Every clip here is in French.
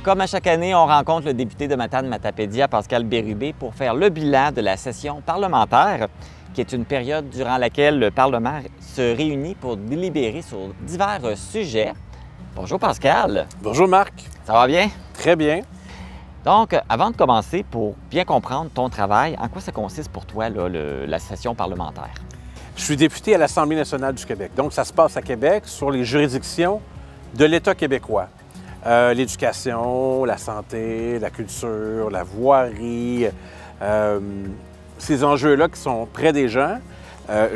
Comme à chaque année, on rencontre le député de Matane-Matapédia, Pascal Bérubé, pour faire le bilan de la session parlementaire, qui est une période durant laquelle le Parlement se réunit pour délibérer sur divers sujets. Bonjour Pascal. Bonjour Marc. Ça va bien? Très bien. Donc, avant de commencer, pour bien comprendre ton travail, en quoi ça consiste pour toi, là, la session parlementaire? Je suis député à l'Assemblée nationale du Québec. Donc, ça se passe à Québec sur les juridictions de l'État québécois. L'éducation, la santé, la culture, la voirie, ces enjeux-là qui sont près des gens.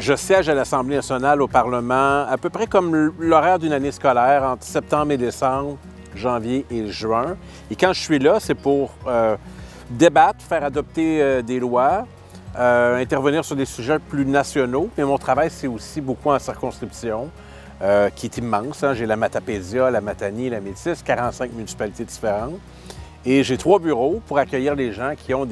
Je siège à l'Assemblée nationale au Parlement à peu près comme l'horaire d'une année scolaire, entre septembre et décembre, janvier et juin. Et quand je suis là, c'est pour débattre, faire adopter des lois, intervenir sur des sujets plus nationaux. Mais mon travail, c'est aussi beaucoup en circonscription, qui est immense. Hein. J'ai la Matapédia, la Matanie, la Métis, 45 municipalités différentes. Et j'ai 3 bureaux pour accueillir les gens qui ont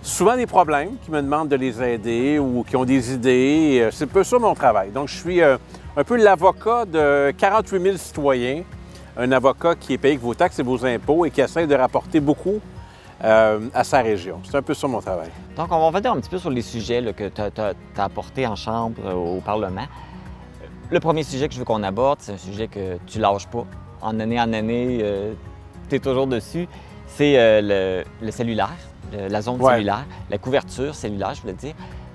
souvent des problèmes, qui me demandent de les aider ou qui ont des idées. C'est un peu ça mon travail. Donc, je suis un peu l'avocat de 48 000 citoyens, un avocat qui est payé avec vos taxes et vos impôts et qui essaie de rapporter beaucoup à sa région. C'est un peu ça mon travail. Donc, on va revenir un petit peu sur les sujets là, que tu as apportés en Chambre au Parlement. Le premier sujet que je veux qu'on aborde, c'est un sujet que tu lâches pas. En année, tu es toujours dessus. C'est le cellulaire, la zone cellulaire, la couverture cellulaire, je voulais dire,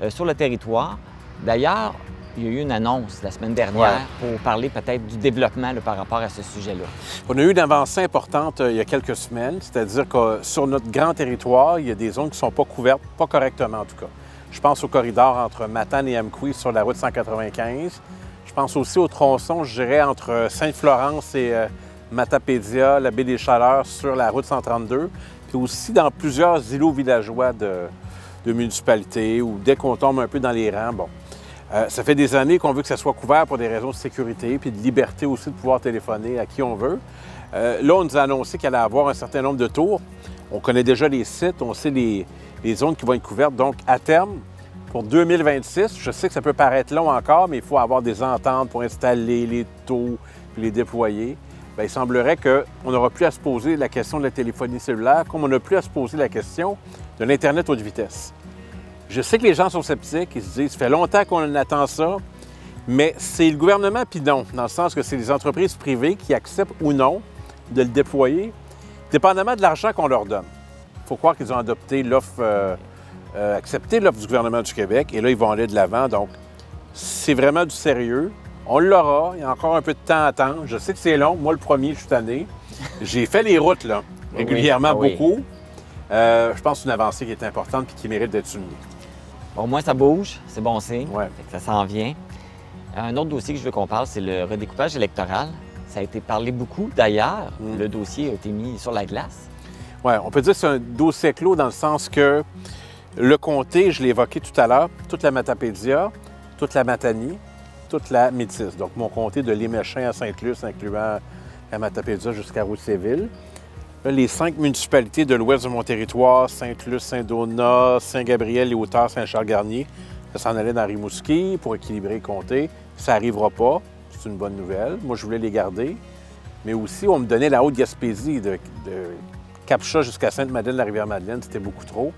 sur le territoire. D'ailleurs, il y a eu une annonce la semaine dernière pour parler peut-être du développement là, par rapport à ce sujet-là. On a eu une avancée importante il y a quelques semaines, c'est-à-dire que sur notre grand territoire, il y a des zones qui ne sont pas couvertes, pas correctement en tout cas. Je pense au corridor entre Matane et Amqui sur la route 195. Je pense aussi au tronçon, je dirais, entre Sainte-Florence et Matapédia, la baie des Chaleurs sur la route 132, puis aussi dans plusieurs îlots villageois de municipalités où dès qu'on tombe un peu dans les rangs, bon. Ça fait des années qu'on veut que ça soit couvert pour des raisons de sécurité puis de liberté aussi de pouvoir téléphoner à qui on veut. Là, on nous a annoncé qu'il allait avoir un certain nombre de tours. On connaît déjà les sites, on sait les zones qui vont être couvertes. Donc, à terme, pour 2026, je sais que ça peut paraître long encore, mais il faut avoir des ententes pour installer les taux puis les déployer. Bien, il semblerait qu'on n'aura plus à se poser la question de la téléphonie cellulaire comme on n'a plus à se poser la question de l'Internet haute vitesse. Je sais que les gens sont sceptiques, ils se disent « ça fait longtemps qu'on attend ça », mais c'est le gouvernement puis non, dans le sens que c'est les entreprises privées qui acceptent ou non de le déployer, dépendamment de l'argent qu'on leur donne. Il faut croire qu'ils ont adopté l'offre, accepté l'offre du gouvernement du Québec, et là, ils vont aller de l'avant. Donc, c'est vraiment du sérieux. On l'aura, il y a encore un peu de temps à attendre. Je sais que c'est long, moi le premier, je suis tanné. J'ai fait les routes, là, régulièrement, beaucoup. Je pense que c'est une avancée qui est importante et qui mérite d'être soulignée. Au moins, ça bouge, c'est bon signe, Ouais. ça s'en vient. Un autre dossier que je veux qu'on parle, c'est le redécoupage électoral. Ça a été parlé beaucoup. D'ailleurs, le dossier a été mis sur la glace. Oui, on peut dire que c'est un dossier clos dans le sens que le comté, je l'ai évoqué tout à l'heure, toute la Matapédia, toute la Matanie, toute la Métis. Donc, mon comté de Léméchin à Sainte-Luce, incluant la Matapédia jusqu'à Rousseville. Là, les 5 municipalités de l'ouest de mon territoire, Sainte-Luce, Saint-Donat, Saint-Gabriel, les Hauteurs, Saint-Charles-Garnier, ça s'en allait dans Rimouski pour équilibrer le comté. Ça n'arrivera pas. C'est une bonne nouvelle. Moi, je voulais les garder. Mais aussi, on me donnait la Haute-Gaspésie de Cap-Chat jusqu'à Sainte-Madeleine-la-Rivière-Madeleine. C'était beaucoup trop.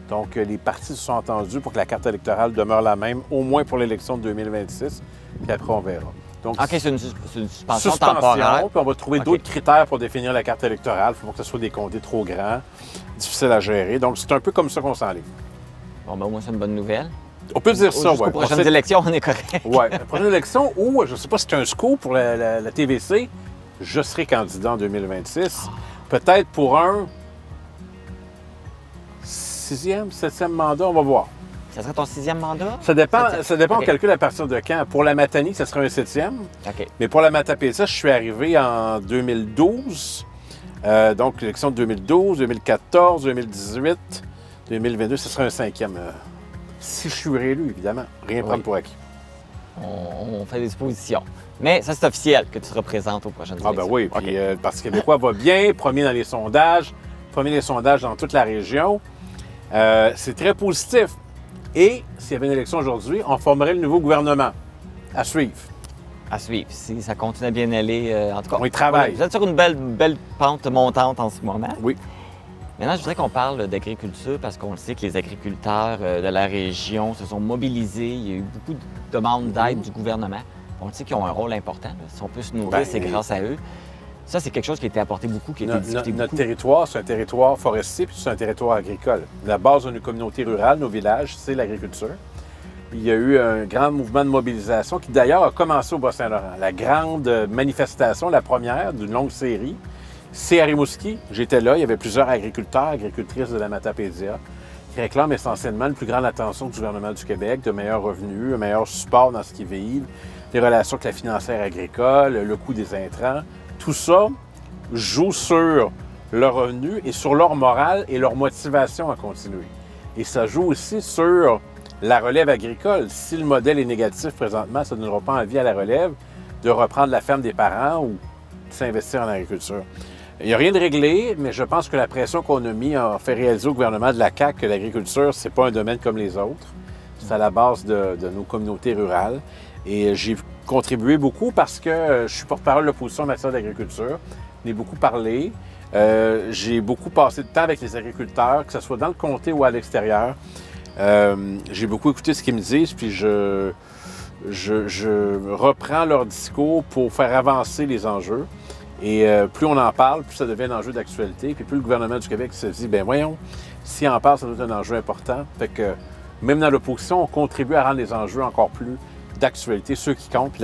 Donc, les partis se sont entendus pour que la carte électorale demeure la même, au moins pour l'élection de 2026. Puis après, on verra. Donc, OK, c'est une suspension temporaire. Puis on va trouver d'autres critères pour définir la carte électorale. Il faut pas que ce soit des comtés trop grands, difficiles à gérer. Donc, c'est un peu comme ça qu'on s'enligne. Bon, ben au moins, c'est une bonne nouvelle. On peut dire ça, oui. Aux prochaines élections, on est correct. Oui, la prochaine élection, ou je ne sais pas si c'est un scoop pour la TVC, je serai candidat en 2026. Peut-être pour un 6e, 7e mandat, on va voir. Ça serait ton 6e mandat? Ça dépend, on calcule à partir de quand. Pour la Matanie, ça serait un 7e. OK. Mais pour la Matapédia, je suis arrivé en 2012. Donc, l'élection de 2012, 2014, 2018, 2022, ce serait un 5e. Si je suis réélu, évidemment. Rien prendre pour acquis. On fait des suppositions. Mais ça, c'est officiel que tu te représentes aux prochaines élections. Ah ben oui, puis le Parti québécois va bien, premier dans les sondages, dans toute la région. C'est très positif. Et s'il y avait une élection aujourd'hui, on formerait le nouveau gouvernement à suivre. À suivre. Si ça continue à bien aller, en tout cas. On y travaille. Vous êtes sur une belle pente montante en ce moment. Oui. Maintenant, je voudrais qu'on parle d'agriculture parce qu'on le sait que les agriculteurs de la région se sont mobilisés. Il y a eu beaucoup de demandes d'aide du gouvernement. On le sait qu'ils ont un rôle important. Là. Si on peut se nourrir, c'est grâce à eux. Ça, c'est quelque chose qui a été apporté beaucoup, qui a été discuté beaucoup. Notre territoire, c'est un territoire forestier puis c'est un territoire agricole. La base de nos communautés rurales, nos villages, c'est l'agriculture. Il y a eu un grand mouvement de mobilisation qui, d'ailleurs, a commencé au Bas-Saint-Laurent. La grande manifestation, la première d'une longue série, c'est à Rimouski. J'étais là, il y avait plusieurs agriculteurs, agricultrices de la Matapédia qui réclament essentiellement une plus grande attention du gouvernement du Québec, de meilleurs revenus, un meilleur support dans ce qui vit, les relations avec la financière agricole, le coût des intrants. Tout ça joue sur leur revenu et sur leur morale et leur motivation à continuer. Et ça joue aussi sur la relève agricole. Si le modèle est négatif présentement, ça ne donnera pas envie à la relève de reprendre la ferme des parents ou de s'investir en agriculture. Il n'y a rien de réglé, mais je pense que la pression qu'on a mise a fait réaliser au gouvernement de la CAQ que l'agriculture, ce n'est pas un domaine comme les autres. C'est à la base de nos communautés rurales. Et j'ai contribué beaucoup parce que je suis porte-parole de l'opposition en matière d'agriculture. J'en ai beaucoup parlé. J'ai beaucoup passé de temps avec les agriculteurs, que ce soit dans le comté ou à l'extérieur. J'ai beaucoup écouté ce qu'ils me disent, puis je reprends leur discours pour faire avancer les enjeux. Et plus on en parle, plus ça devient un enjeu d'actualité. Puis plus le gouvernement du Québec se dit, bien voyons, s'il en parle, ça doit être un enjeu important. Fait que même dans l'opposition, on contribue à rendre les enjeux encore plus d'actualité, ceux qui comptent. Puis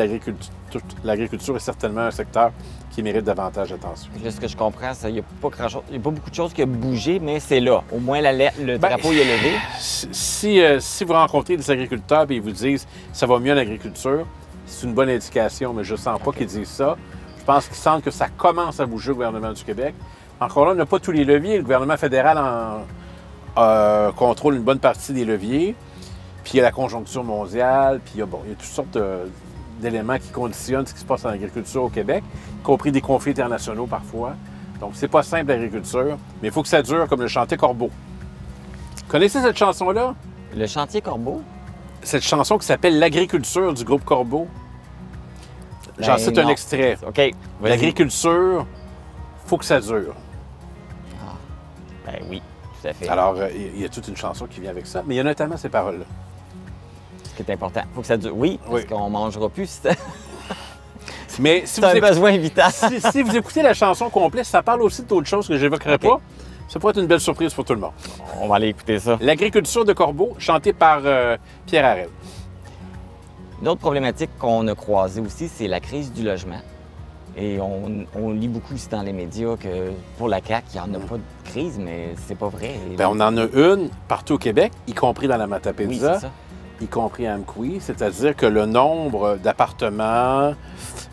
l'agriculture est certainement un secteur qui mérite davantage d'attention. Là, ce que je comprends, il n'y a pas grand-chose, il n'y a pas beaucoup de choses qui ont bougé, mais c'est là. Au moins, le drapeau il est levé. Si vous rencontrez des agriculteurs et ils vous disent « ça va mieux en agriculture », c'est une bonne indication, mais je ne sens pas qu'ils disent ça. Je pense qu'ils sentent que ça commence à bouger au gouvernement du Québec. Encore là, on n'a pas tous les leviers. Le gouvernement fédéral contrôle une bonne partie des leviers. Puis il y a la conjoncture mondiale, puis il y a toutes sortes d'éléments qui conditionnent ce qui se passe en agriculture au Québec, y compris des conflits internationaux parfois. Donc, c'est pas simple l'agriculture, mais il faut que ça dure comme le chantier Corbeau. Connaissez cette chanson-là? Le chantier Corbeau? Cette chanson qui s'appelle L'agriculture du groupe Corbeau. J'en cite un extrait. OK. L'agriculture, faut que ça dure. Ah. Ben oui, tout à fait. Alors, il y a toute une chanson qui vient avec ça, mais il y a notamment ces paroles-là. Ce qui est important. Il faut que ça dure. Oui, parce qu'on ne mangera plus. Mais si c'est un besoin vital. si vous écoutez la chanson complète, ça parle aussi d'autres choses que je n'évoquerai pas. Ça pourrait être une belle surprise pour tout le monde. On va aller écouter ça. L'agriculture de Corbeau, chantée par Pierre Harel. Une autre problématique qu'on a croisée aussi, c'est la crise du logement. Et on lit beaucoup ici dans les médias que pour la CAQ, il n'y en a pas de crise, mais c'est pas vrai. Bien, on en a une partout au Québec, y compris dans la Matapédia, oui, y compris à Amqui. C'est-à-dire que le nombre d'appartements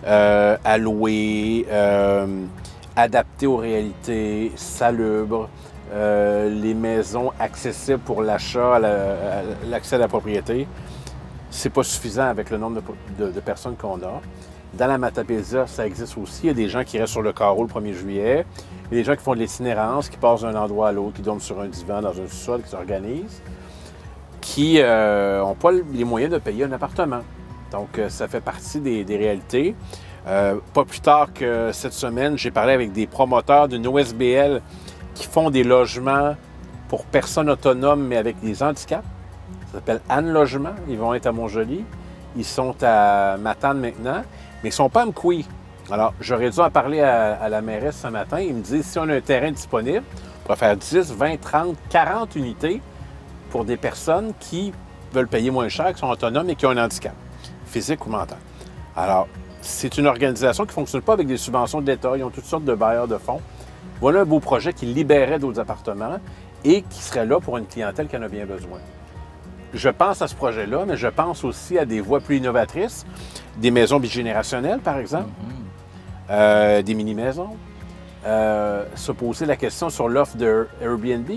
à louer, adaptés aux réalités, salubres, les maisons accessibles pour l'achat, l'accès à la propriété, c'est pas suffisant avec le nombre de personnes qu'on a. Dans la Matapédia, ça existe aussi. Il y a des gens qui restent sur le carreau le 1er juillet. Il y a des gens qui font de l'itinérance, qui passent d'un endroit à l'autre, qui dorment sur un divan dans un sous-sol, qui s'organisent, qui n'ont pas les moyens de payer un appartement. Donc, ça fait partie des réalités. Pas plus tard que cette semaine, j'ai parlé avec des promoteurs d'une OSBL qui font des logements pour personnes autonomes, mais avec des handicaps. Ça s'appelle Anne Logement. Ils vont être à Montjoly. Ils sont à Matane maintenant, mais ils ne sont pas à Amqui. Alors, j'aurais dû en parler à la mairesse ce matin. Ils me disent, si on a un terrain disponible, on pourrait faire 10, 20, 30, 40 unités pour des personnes qui veulent payer moins cher, qui sont autonomes et qui ont un handicap, physique ou mental. Alors, c'est une organisation qui ne fonctionne pas avec des subventions de l'État. Ils ont toutes sortes de bailleurs de fonds. Voilà un beau projet qui libérait d'autres appartements et qui serait là pour une clientèle qui en a bien besoin. Je pense à ce projet-là, mais je pense aussi à des voies plus innovatrices, des maisons bigénérationnelles, par exemple, des mini-maisons. Se poser la question sur l'offre de Airbnb,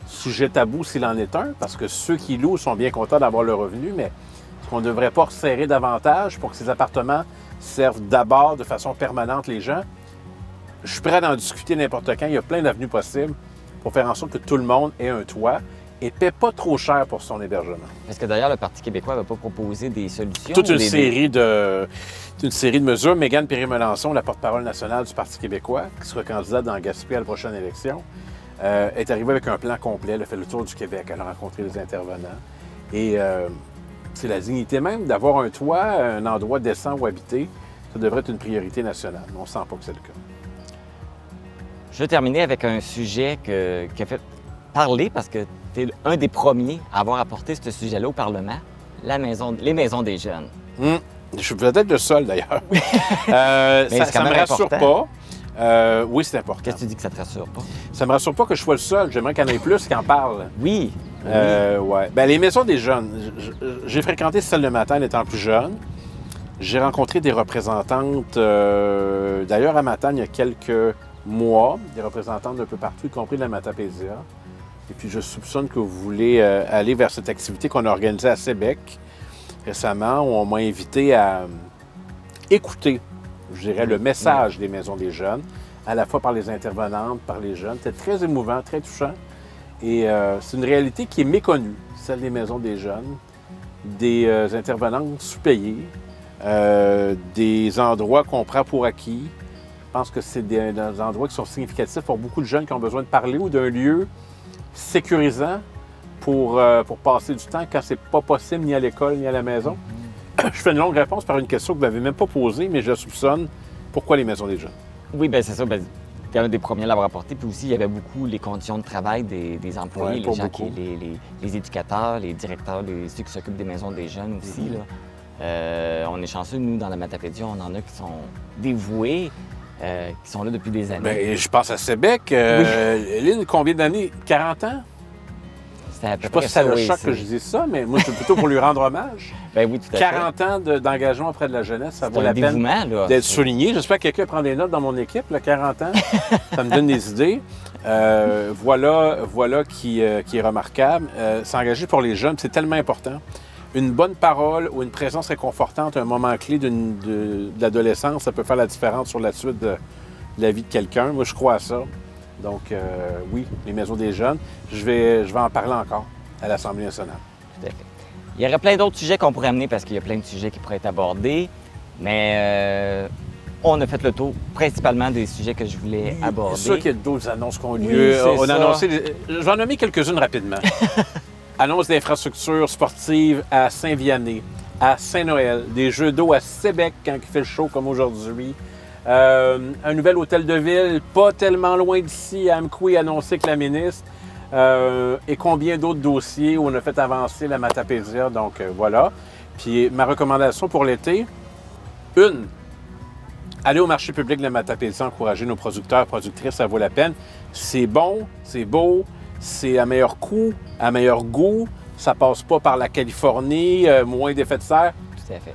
sujet tabou s'il en est un, parce que ceux qui louent sont bien contents d'avoir le revenu, mais est-ce qu'on ne devrait pas resserrer davantage pour que ces appartements servent d'abord de façon permanente les gens? Je suis prêt à en discuter n'importe quand. Il y a plein d'avenues possibles pour faire en sorte que tout le monde ait un toit et ne paie pas trop cher pour son hébergement. Parce que d'ailleurs, le Parti québécois va pas proposer des solutions. Toute une série de mesures. Mégane Perry-Melançon, la porte-parole nationale du Parti québécois, qui sera candidate dans Gaspé à la prochaine élection, est arrivée avec un plan complet. Elle a fait le tour du Québec, elle a rencontré les intervenants. Et c'est la dignité même d'avoir un toit, un endroit décent où habiter. Ça devrait être une priorité nationale. Mais on ne sent pas que c'est le cas. Je vais terminer avec un sujet qui a fait parler, parce que tu es un des premiers à avoir apporté ce sujet-là au Parlement, les maisons des jeunes. Je suis peut-être le seul, d'ailleurs. Ça ne me rassure pas. Oui, c'est important. Qu'est-ce que tu dis que ça te rassure pas? Ça me rassure pas que je sois le seul. J'aimerais qu'il y en ait plus qui en parlent. Oui. Ouais. Ben, les maisons des jeunes. J'ai fréquenté celle de Matane étant plus jeune. J'ai rencontré des représentantes, d'ailleurs à Matane, il y a quelques mois, des représentantes d'un peu partout, y compris de la Matapédia. Et puis je soupçonne que vous voulez aller vers cette activité qu'on a organisée à Sébec récemment, où on m'a invité à écouter, je dirais, le message des maisons des jeunes, à la fois par les intervenantes, par les jeunes. C'était très émouvant, très touchant. Et c'est une réalité qui est méconnue, celle des maisons des jeunes, des intervenantes sous-payées, des endroits qu'on prend pour acquis. Je pense que c'est des endroits qui sont significatifs pour beaucoup de jeunes qui ont besoin de parler ou d'un lieu sécurisant pour passer du temps quand c'est pas possible ni à l'école ni à la maison. Je fais une longue réponse par une question que vous n'avez même pas posée, mais je soupçonne. Pourquoi les maisons des jeunes? Oui, bien c'est ça. Tu es un des premiers à l'avoir apporté. Puis aussi, il y avait beaucoup les conditions de travail des employés, les gens les éducateurs, les directeurs, ceux qui s'occupent des maisons des jeunes aussi. Là. On est chanceux, nous, dans la Matapédia, on en a qui sont dévoués, qui sont là depuis des années. Bien, je pense à Sébec. Lynn, combien d'années? 40 ans? Je ne sais pas si ça le choc que je dise ça, mais moi, c'est plutôt pour lui rendre hommage. Ben oui, tout à fait. 40 ans d'engagement auprès de la jeunesse, ça vaut la peine d'être souligné. J'espère que quelqu'un prend des notes dans mon équipe, là, 40 ans. Ça me donne des idées. Voilà qui est remarquable. S'engager pour les jeunes, c'est tellement important. Une bonne parole ou une présence réconfortante à un moment clé de l'adolescence, ça peut faire la différence sur la suite de la vie de quelqu'un. Moi, je crois à ça. Donc, oui, les maisons des jeunes, je vais en parler encore à l'Assemblée nationale. Tout à fait. Il y aurait plein d'autres sujets qu'on pourrait amener parce qu'il y a plein de sujets qui pourraient être abordés, mais on a fait le tour principalement des sujets que je voulais aborder. C'est sûr qu'il y a d'autres annonces qui ont lieu. On a annoncé, je vais en nommer quelques-unes rapidement. Annonce d'infrastructures sportives à Saint-Vianney, à Saint-Noël, des jeux d'eau à Sébec quand il fait le chaud comme aujourd'hui. Un nouvel hôtel de ville, pas tellement loin d'ici, à Amqui, annoncé que la ministre. Et combien d'autres dossiers où on a fait avancer la Matapédia. Donc, voilà. Puis, ma recommandation pour l'été, aller au marché public de la Matapédia, encourager nos producteurs, productrices, ça vaut la peine. C'est bon, c'est beau, c'est à meilleur coût, à meilleur goût. Ça passe pas par la Californie, moins d'effets de serre.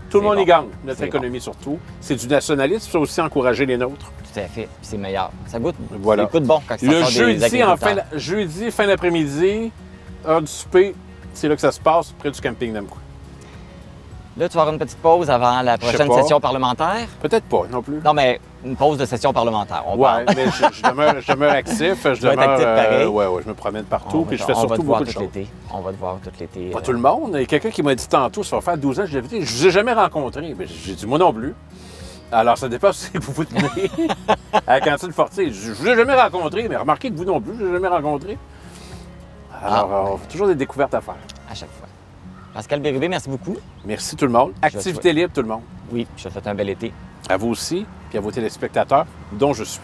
Tout le monde y gagne, notre économie surtout. C'est du nationalisme, ça aussi encourager les nôtres. Tout à fait, c'est meilleur. Ça goûte, voilà. Ça goûte bon quand ça le sort jeudi, des agriculteurs. Jeudi, fin d'après-midi, heure du souper, c'est là que ça se passe, près du camping d'Amqui. Là, tu vas avoir une petite pause avant la prochaine session parlementaire? Peut-être pas, non plus. Non, mais une pause de session parlementaire. Oui, mais je demeure actif. Je demeure actif pareil. Ouais, je me promène partout, puis je fais surtout beaucoup de choses. On va te voir tout l'été. Pas tout le monde. Il y a quelqu'un qui m'a dit tantôt, ça va faire 12 ans que je l'ai invité. Je ne vous ai jamais rencontré. Mais j'ai dit, moi non plus. Alors, ça dépend si vous vous tenez à la cantine Fortier. Je ne vous ai jamais rencontré, mais remarquez que vous non plus, je ne vous ai jamais rencontré. Alors, toujours des découvertes à faire. À chaque fois. Pascal Bérubé, merci beaucoup. Merci tout le monde. Activité libre, tout le monde. Oui, je te souhaite un bel été. À vous aussi, puis à vos téléspectateurs, dont je suis.